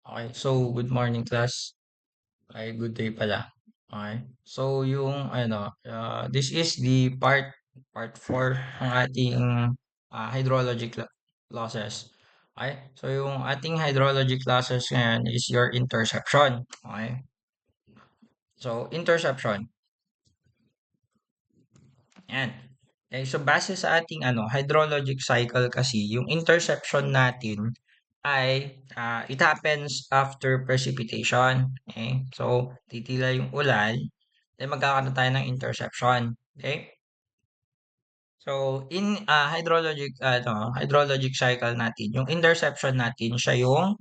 Okay, so good morning class. Ay, good day pala. Okay. So yung this is the part 4 ng ating losses. Okay? So yung ating hydrology classes ngayon is your interception. Okay? So interception. Yan. Okay, so base sa ating hydrologic cycle kasi, yung interception natin ay it happens after precipitation. Okay? So titila yung ulan, then magkakaroon tayo ng interception. Okay? So in hydrologic cycle natin, yung interception natin siya yung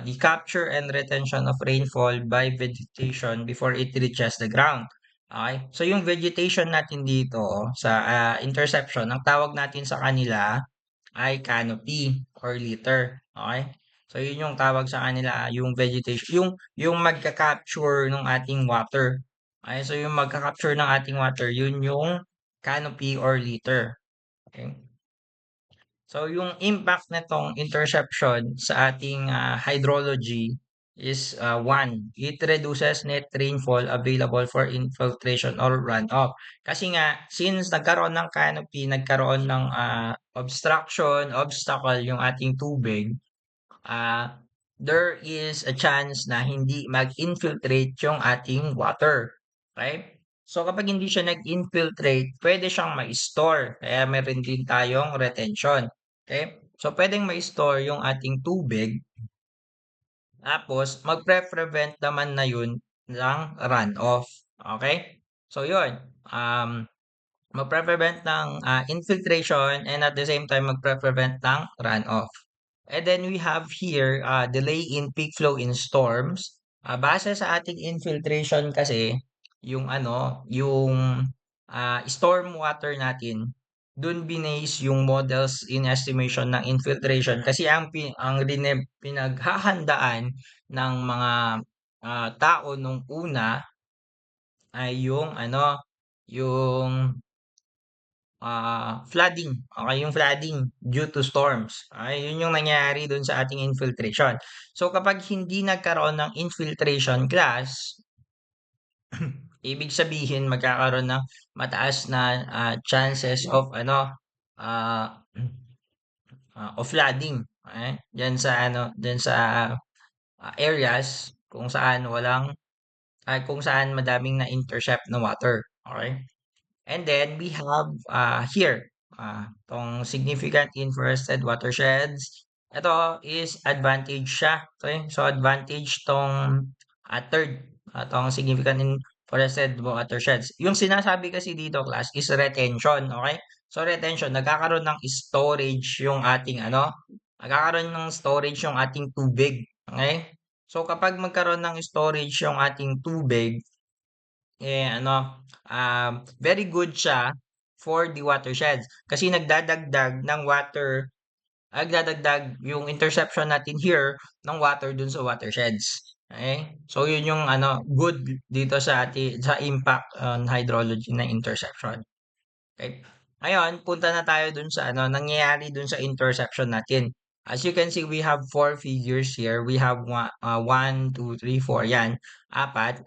the capture and retention of rainfall by vegetation before it reaches the ground. Okay? So yung vegetation natin dito sa interception, ang tawag natin sa kanila ay canopy or litter. Okay? So yun yung tawag sa kanila, yung vegetation, yung magka-capture ng ating water. Okay? So yung magka-capture ng ating water, yun yung canopy or litter. Okay? So yung impact nitong interception sa ating hydrology is one, it reduces net rainfall available for infiltration or runoff. Kasi nga, since nagkaroon ng canopy, nagkaroon ng obstacle yung ating tubig, ah, there is a chance na hindi mag-infiltrate yung ating water. Okay? So kapag hindi siya nag-infiltrate, pwede siyang ma-store. Kaya meron din tayong retention. Okay? So pwedeng ma-store yung ating tubig. Tapos magpre-prevent naman na yun ng runoff. Okay? So yun. Magpre-prevent ng infiltration and at the same time magpre-prevent ng runoff. And then we have here delay in peak flow in storms. Base sa ating infiltration kasi, yung storm water natin, dun binase yung models in estimation ng infiltration kasi ang pinaghahandaan ng mga tao nung una ay yung flooding. Okay, yung flooding due to storms. Ay, yun yung nangyayari dun sa ating infiltration. So kapag hindi nagkaroon ng infiltration class, ibig sabihin magkakaroon ng mataas na chances of uh, of flooding. Okay? Diyan sa areas kung saan madaming na intercept na water. Okay? And then we have here tong significant in forested watersheds. Ito is advantage siya. Okay? So advantage tong tong significant in forested watersheds. Yung sinasabi kasi dito class is retention, okay? So retention, nagkakaroon ng storage yung ating tubig, okay? So kapag magkaroon ng storage yung ating tubig, very good siya for the watersheds. Kasi nagdadagdag yung interception natin here ng water dun sa watersheds. Okay? So yun yung good dito sa impact on hydrology na interception. Okay? Ngayon, punta na tayo dun sa nangyayari dun sa interception natin. As you can see, we have four figures here. We have 1, 2, 3, 4. Yan. Apat.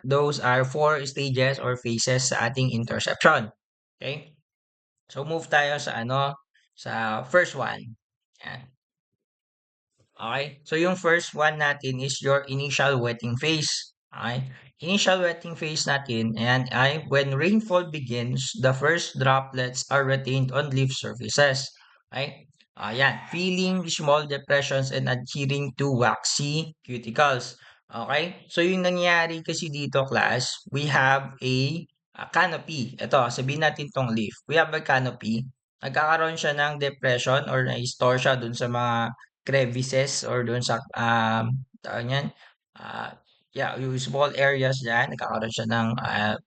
Those are four stages or phases sa ating interception. Okay? So, move tayo sa first one. Yan. Okay? So, yung first one natin is your initial wetting phase. Okay? Initial wetting phase natin, and when rainfall begins, the first droplets are retained on leaf surfaces. Okay? Ayan, filling small depressions and adhering to waxy cuticles. Okay? So, yung nangyayari kasi dito, class, we have a canopy. Ito, sabihin natin tong leaf. We have a canopy. Nagkakaroon siya ng depression or na-store siya dun sa mga crevices or doon sa tawag niyan, ah, yeah, yung small areas diyan, nagkakaroon siya ng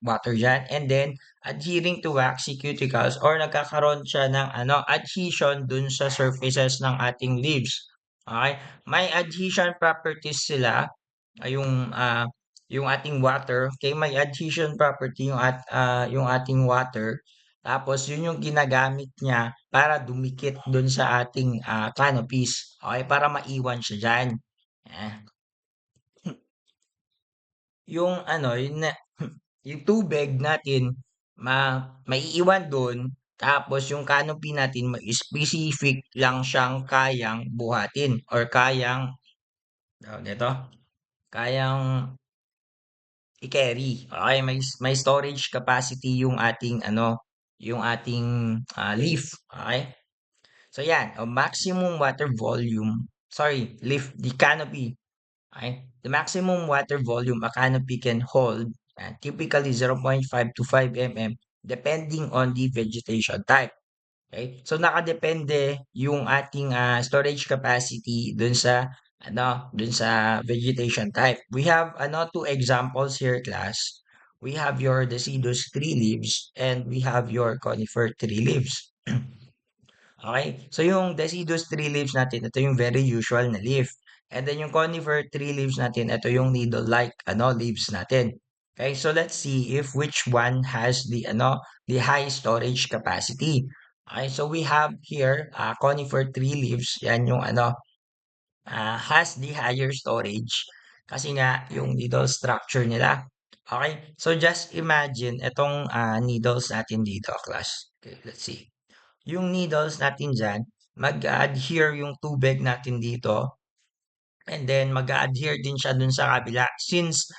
water diyan, and then adhering to waxy cuticles or nagkakaroon siya ng adhesion dun sa surfaces ng ating leaves. Okay? May adhesion properties sila, yung ating water, okay, may adhesion property yung ating water. Tapos yun yung ginagamit niya para dumikit dun sa ating canopies. Okay, para maiwan siya diyan. Ah, yung ano, yung, yung tubig natin, maiiwan doon, tapos yung canopy natin, specific lang siyang kayang buhatin or kayang, dito, kayang i-carry. Okay, may storage capacity yung ating ano, yung ating leaf. Okay? So yan, a maximum water volume. Sorry, leaf, the canopy. Okay? The maximum water volume a canopy can hold, typically 0.5 to 5 mm depending on the vegetation type. Okay? So nakadepende yung ating storage capacity dun sa dun sa vegetation type. We have two examples here, class. We have your deciduous tree leaves and we have your conifer tree leaves. Okay? So yung deciduous tree leaves natin, ito yung very usual na leaf. And then yung conifer tree leaves natin, ito yung needle-like leaves natin. Okay? So let's see if which one has the high storage capacity. Okay? So we have here conifer tree leaves, yan yung has the higher storage kasi nga yung needle structure nila. Okay? So just imagine itong needles natin dito, class. Okay, let's see. Yung needles natin dyan, mag-adhere yung tubig natin dito and then mag-adhere din siya dun sa kabila since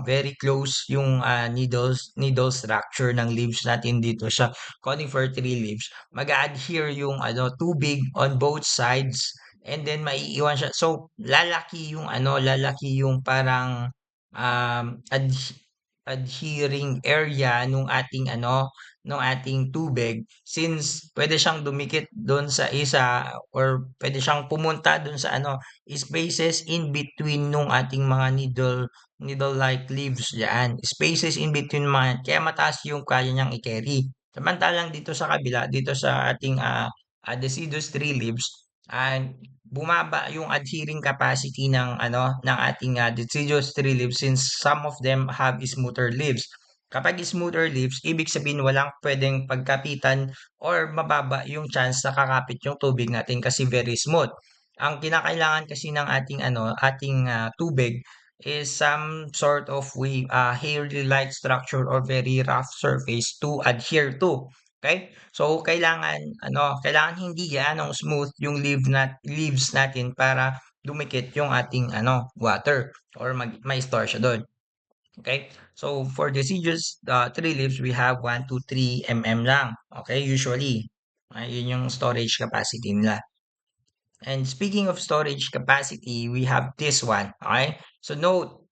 very close yung needle structure ng leaves natin dito sa conifer tree leaves. Mag-adhere yung tubig on both sides and then maiiwan siya. So lalaki yung parang um ad- adhering area nung ating nung ating tubig since pwede siyang dumikit doon sa isa or pwede siyang pumunta doon sa spaces in between nung ating mga needle-like leaves diyan. Spaces in between mga kaya mataas yung kaya niyang i-carry. Samantalang dito sa kabila, dito sa ating deciduous tree leaves, bumaba yung adhering capacity ng ating deciduous tree leaves since some of them have smoother leaves. Kapag smoother leaves, ibig sabihin walang pwedeng pagkapitan or mababa yung chance na kakapit yung tubig natin kasi very smooth. Ang kinakailangan kasi ng ating tubig is some sort of hairy-like structure or very rough surface to adhere to. Okay? So kailangan hindi gaanong smooth yung leaves natin para dumikit yung ating water or ma-store siya doon. Okay? So for deciduous tree leaves, we have 1 to 3 mm lang. Okay? Usually. Yun yung storage capacity nila. And speaking of storage capacity, we have this one. Okay? So note,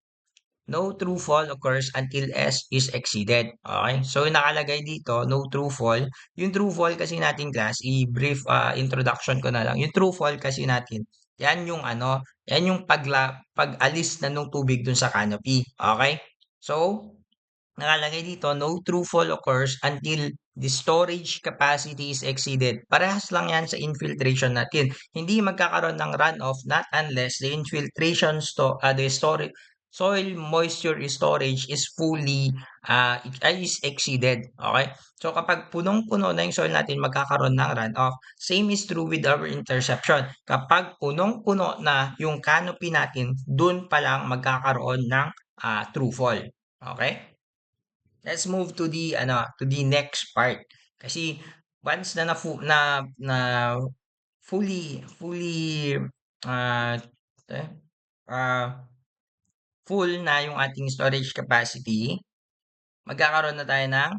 no true fall occurs until S is exceeded. Okay? So nakalagay dito, no true fall. Yung true fall kasi natin, class, i-brief introduction ko na lang. Yung true fall kasi natin, yan yung pag-alis na nung tubig dun sa canopy. Okay? So, nakalagay dito, no true fall occurs until the storage capacity is exceeded. Parehas lang yan sa infiltration natin. Hindi magkakaroon ng runoff not unless the infiltration the storage soil moisture storage is fully is exceeded. Okay? So kapag punong-puno na yung soil natin, magkakaroon ng runoff. Same is true with our interception. Kapag punong-puno na yung canopy natin, dun pa lang magkakaroon ng true fall. Okay? Let's move to the next part. Kasi once na na fully uh, eh, uh, full na yung ating storage capacity, magkakaroon na tayo ng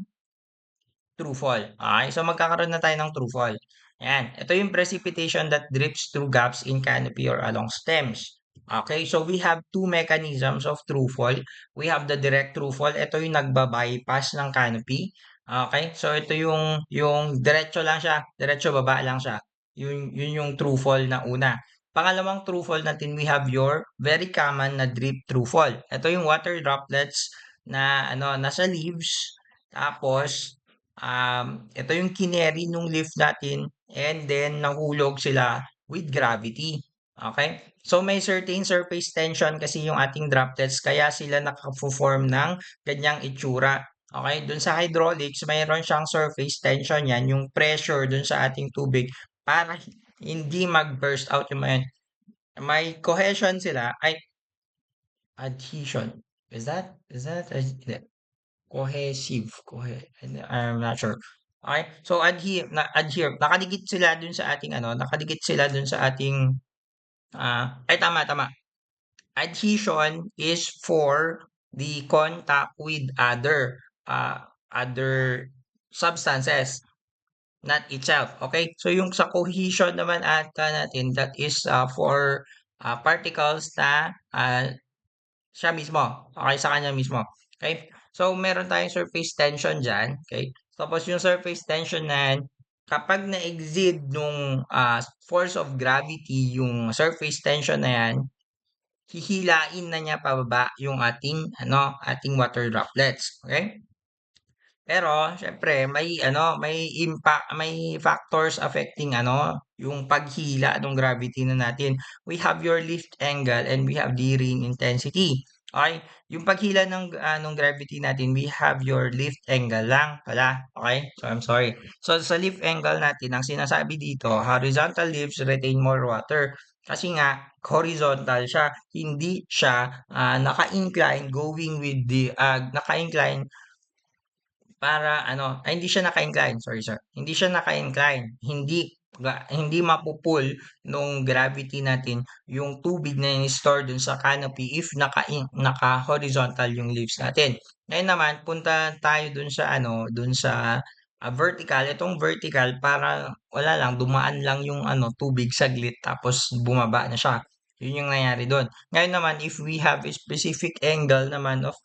true fall. Okay, so magkakaroon na tayo ng true fall. Ayan, ito yung precipitation that drips through gaps in canopy or along stems. Okay, so we have two mechanisms of true fall. We have the direct true fall. Ito yung nagba-bypass ng canopy. Okay, so ito yung diretso lang siya, diretso baba lang siya. Yun yung true fall na una. Pangalawang true fall natin, we have your very common na drip true fall. Ito yung water droplets na nasa leaves. Tapos ito yung kineri nung leaf natin and then nahulog sila with gravity. Okay? So may certain surface tension kasi yung ating droplets kaya sila naka-form ng ganyang itsura. Okay? Dun sa hydraulics, mayroon siyang surface tension yan, yung pressure dun sa ating tubig para hindi mag-burst out yung may cohesion sila, ay adhesion. Hindi. I'm not sure. Okay, so nakadikit sila dun sa ating ano, nakadikit sila dun sa ating, ay tama. Adhesion is for the contact with other substances, not itself. Okay? So yung sa cohesion naman ata natin, that is for particles na siya mismo. Okay, sa kanya mismo. Okay? So meron tayong surface tension diyan, okay? Tapos yung surface tension na yan, kapag na-exceed nung force of gravity yung surface tension na yan, hihilain na niya pababa yung ating water droplets, okay? Pero siyempre may impact, may factors affecting yung paghila ng gravity na natin. We have your lift angle and we have the rain intensity. Okay? Yung paghila ng gravity natin, we have your lift angle lang pala. Okay? So I'm sorry. So sa lift angle natin, ang sinasabi dito, horizontal lifts retain more water. Kasi nga, horizontal siya, hindi siya naka-incline going with the naka-incline para hindi siya naka-incline, sorry sir. Hindi siya naka-incline. Hindi mapupul nung gravity natin yung tubig na in-store dun sa canopy if naka-horizontal yung leaves natin. Ngayon naman, punta tayo dun sa vertical. Itong vertical para wala lang, dumaan lang yung tubig saglit tapos bumaba na siya. Yun yung nangyari doon. Ngayon naman, if we have a specific angle naman of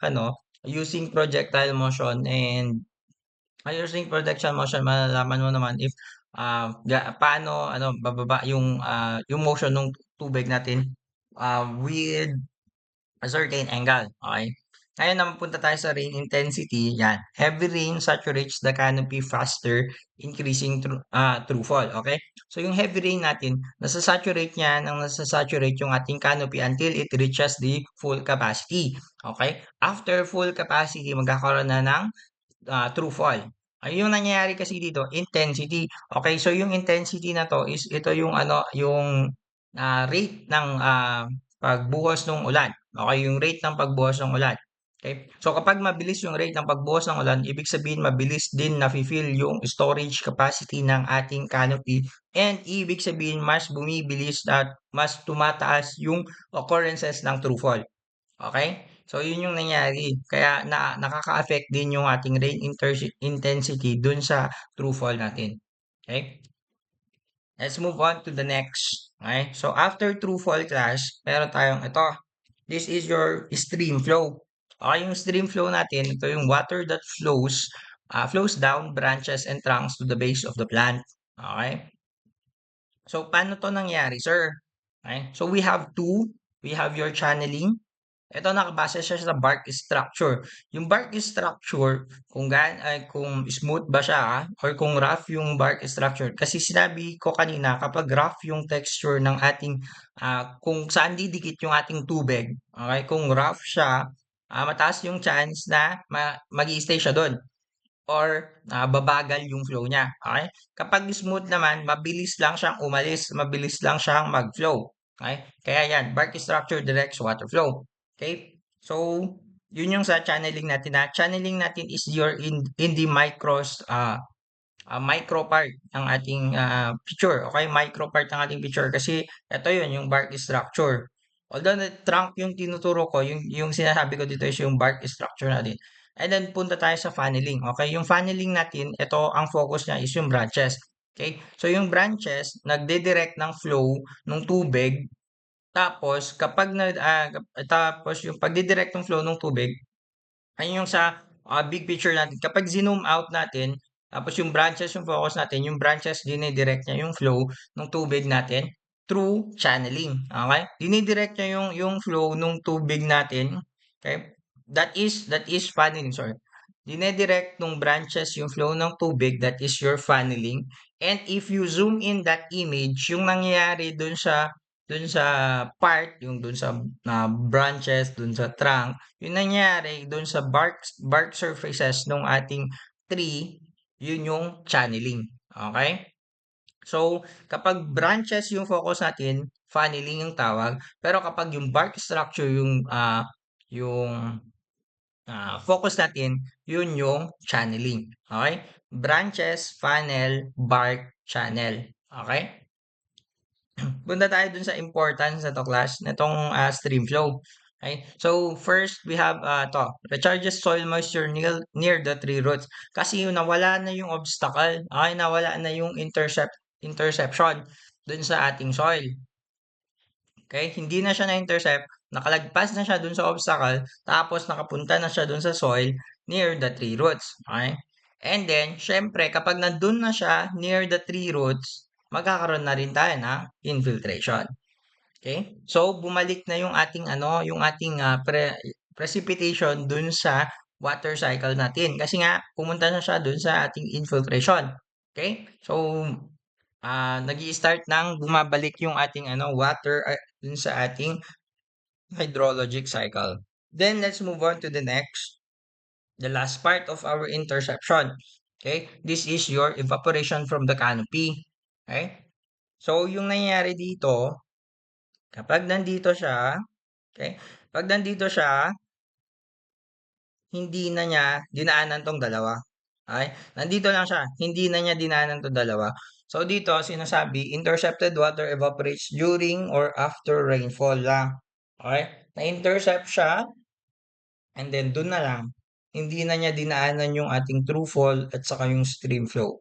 using projectile motion and using projection motion, malalaman mo naman if paano bababa yung motion ng tubig natin with a certain angle. Okay? Ngayon naman punta tayo sa rain intensity. Yan. Heavy rain saturates the canopy faster, increasing through fall. Okay? So yung heavy rain natin, nasasaturate yung ating canopy until it reaches the full capacity. Okay? After full capacity, magkakaroon na ng true fall. Ay yung nangyayari kasi dito, intensity. Okay, so yung intensity na to is ito yung yung rate ng pagbuhos ng ulan. Okay, yung rate ng pagbuhos ng ulan. Okay? So kapag mabilis yung rate ng pagbuhos ng ulan, ibig sabihin mabilis din na-fill yung storage capacity ng ating canopy and ibig sabihin mas bumibilis at mas tumataas yung occurrences ng true fall. Okay? So, yun yung nangyari. Kaya nakaka-affect din yung ating intensity dun sa true fall natin. Okay? Let's move on to the next. Okay? So, after true fall class, meron tayong ito. This is your stream flow. Okay, yung stream flow natin, ito yung water that flows down branches and trunks to the base of the plant. Okay? So, paano to nangyari, sir? Okay? So, we have your channeling. Ito nakabase siya sa bark structure. Yung bark structure, kung smooth ba siya or kung rough yung bark structure. Kasi sinabi ko kanina, kapag rough yung texture ng ating, kung saan didikit yung ating tubig, okay? Kung rough siya, mataas yung chance na mag-i-stay siya doon or babagal yung flow niya. Okay? Kapag smooth naman, mabilis lang siyang umalis, mabilis lang siyang mag-flow. Okay? Kaya yan, bark structure directs water flow. Okay? So, yun yung sa channeling natin na. Channeling natin is in the micro part ng ating picture. Okay? Micro part ng ating picture kasi ito yun, yung bark structure. Although the trunk yung tinuturo ko, yung sinasabi ko dito is yung bark structure natin. And then punta tayo sa funneling. Okay? Yung funneling natin, ito ang focus niya is yung branches. Okay? So yung branches, nagde-direct ng flow ng tubig. Tapos tapos yung pagdidirect ng flow ng tubig, ayun yung sa big picture natin. Kapag zoom out natin, tapos yung branches yung focus natin, yung branches dinidirect niya yung flow ng tubig natin through channeling. Okay? Dinidirect niya yung flow ng tubig natin. Okay? That is funneling, sorry. Dinidirect ng branches yung flow ng tubig, that is your funneling. And if you zoom in that image, yung nangyayari dun sa part, yung dun sa branches, dun sa trunk, yung nangyari dun sa bark surfaces ng ating tree, yun yung channeling. Okay? So, kapag branches yung focus natin, funneling yung tawag. Pero kapag yung bark structure yung focus natin, yun yung channeling. Okay? Branches, funnel, bark, channel. Okay? Punta tayo dun sa importance na to class, nitong stream flow. Okay? So, first, we have to, recharges soil moisture near the tree roots. Kasi yung nawala na yung obstacle, okay, nawala na yung interception dun sa ating soil. Okay? Hindi na siya na-intercept, nakalagpas na siya dun sa obstacle, tapos nakapunta na siya dun sa soil near the tree roots. Okay? And then, syempre, kapag nandun na siya near the tree roots, magkakaroon na rin tayo ng infiltration. Okay? So, bumalik na yung ating yung ating precipitation dun sa water cycle natin. Kasi nga, pumunta na siya dun sa ating infiltration. Okay? So, nag-i-start ng bumabalik yung ating water dun sa ating hydrologic cycle. Then, let's move on to the next, the last part of our interception. Okay? This is your evaporation from the canopy. Okay? So, yung nangyayari dito, kapag nandito siya, okay? Pag nandito siya, hindi na niya dinaanan 'tong dalawa. Okay? Nandito lang siya, hindi na niya dinaanan 'tong dalawa. So dito sinasabi, intercepted water evaporates during or after rainfall lang. Okay? Na-intercept siya and then dun na lang. Hindi na niya dinaanan yung ating true fall at saka yung stream flow.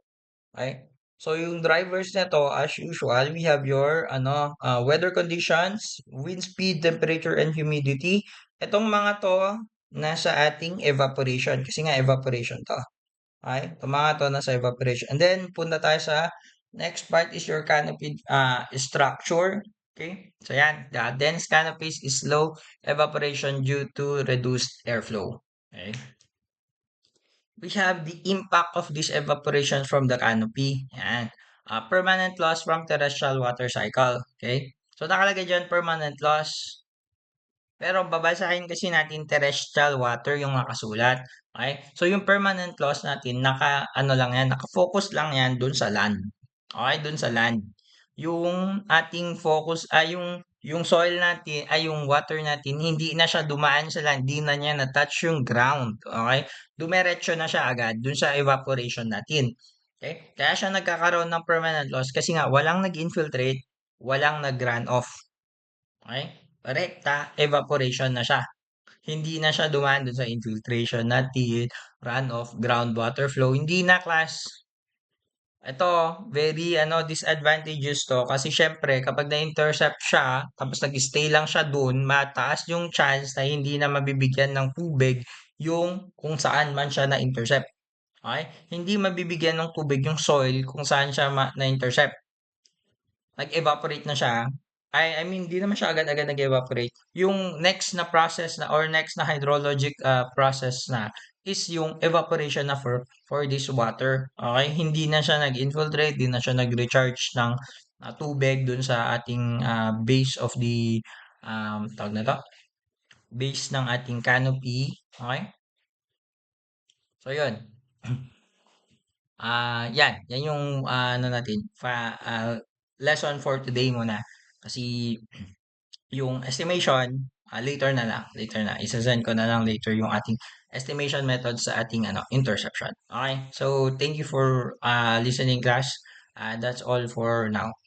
Okay? So yung drivers nito as usual, we have your weather conditions, wind speed, temperature and humidity. Itong mga to nasa ating evaporation kasi nga evaporation to. Okay? Itong mga to nasa evaporation. And then punta tayo sa next part is your canopy structure. Okay? So yan, the dense canopies is slow evaporation due to reduced airflow. Okay? We have the impact of this evaporation from the canopy. Yan. Permanent loss from terrestrial water cycle. Okay? So, nakalagay dyan permanent loss. Pero babasahin kasi natin terrestrial water yung nakasulat. Okay? So, yung permanent loss natin, lang yan, naka-focus lang yan dun sa land. Okay? Dun sa land. Yung ating focus, yung soil natin, yung water natin, hindi na siya dumaan sa land, hindi na niya na-touch yung ground. Okay? Dumiretso na siya agad dun sa evaporation natin. Okay? Kaya siya nagkakaroon ng permanent loss kasi nga walang nag-infiltrate, walang nag-run off. Okay? Rekta, evaporation na siya. Hindi na siya dumaan dun sa infiltration natin, runoff, groundwater flow. Hindi na class. Ito, very disadvantageous to kasi syempre kapag na-intercept siya tapos nag-stay lang siya dun, mataas yung chance na hindi na mabibigyan ng tubig yung kung saan man siya na-intercept. Okay? Hindi mabibigyan ng tubig yung soil kung saan siya na-intercept. Nag-evaporate na siya. I mean, di naman siya agad-agad nag-evaporate. Yung next na process na or next na hydrologic process na is yung evaporation na for this water. Okay? Hindi na siya nag-infiltrate, di na siya nag-recharge ng tubig dun sa ating base of the tawag na to, base ng ating canopy. Okay? So, yun. Yan yung natin, lesson for today muna. Kasi yung estimation, later na. Isa-send ko na lang later yung ating estimation method sa ating interception. Okay? So, thank you for listening class. That's all for now.